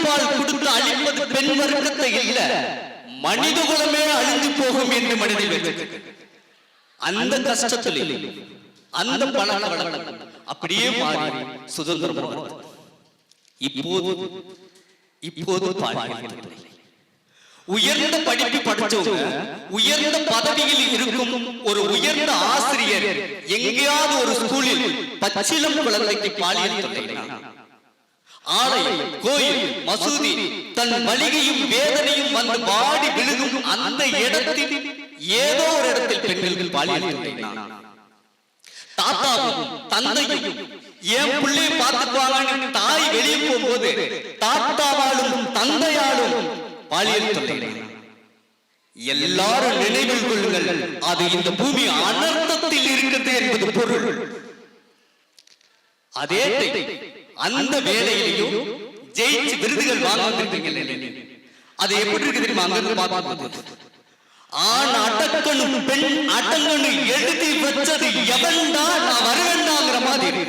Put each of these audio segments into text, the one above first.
தாய்ப்பால் கொடுத்து அழிப்பது பெண் வர்க்கத்தை இல்ல, மனித குலமே அழிஞ்சு போகும் என்று மனிதன் அந்த கஷ்டத்தில் அந்த பழக்க வழக்கம் அப்படியே மாறி சுதந்திரம். இப்போது உயர்ந்த படிப்பு படிச்சவங்க, உயர்ந்த பதவியில் இருக்கும் ஒரு உயர்ந்த ஆசிரியர் எங்கேயாவது ஒரு ஸ்கூலில் பச்சிளம் குழந்தைக்கு பாலியல் தொல்லை, ஆலயம், கோயில், மசூதி தன் வலிகையும் வேதனையும் வந்து வாடி விழுகும் அந்த இடத்தில் ஏதோ ஒரு இடத்தில் பெண்களுக்கு பாலியல் தொல்லை, தாத்தாவும் தந்தையும் என் பிள்ளையை பார்த்துக்குவாங்க தாய் வெளியே போகும்போது தாத்தாவாலும் தந்தையாலும் பாலியல் தொல்லை. எல்லாரும் நினைவில் கொள்ளுங்கள், அது இந்த பூமி அனர்த்தத்தில் இருக்கிறது என்பது பொருள். அதே அந்த வேலையிலையும் ஜெயிச்சு விருதுகள் வாங்கிட்டு அது எப்படி இருக்கு தெரியுமா? அங்கிருந்து பார்த்து ஆண் அடக்கணும் பெண் அடங்கணும் எழுதி வச்சது எவன்டா நான் வரவேண்டாங்கிற மாதிரி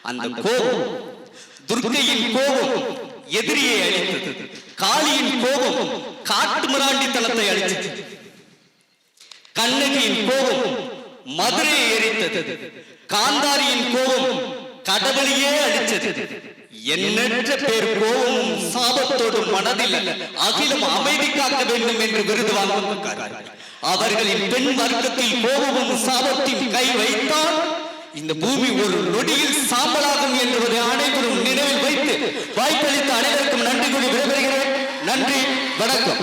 அந்த கோபம், துர்க்கையின் கோபம் எதிரியை அழித்தது, காளியின் கோபம் காட்டு மிராண்டித்தனத்தை அழித்தது, கண்ணகியின் கோபம் மதுரையை எரித்தது, காந்தாரியின் கோபம் கடவுளையே அழித்தது. எண்ணற்ற பேர் கோபமும் சாபத்தோடும் மனதில் அகிலம் அமைதி காக்க வேண்டும் என்று விருது வாங்குகிறார்கள். அவர்களின் பெண் வர்க்கத்தில் கோபமும் சாபத்தின் கை வைத்தால் இந்த பூமி ஒரு நொடியில் சாம்பலாகும் என்பதை அனைவரும் நினைவில் வைத்து வாய்ப்பளித்த அனைவருக்கும் நன்றி கூறி விடைபெறுகிறேன். நன்றி, வணக்கம்.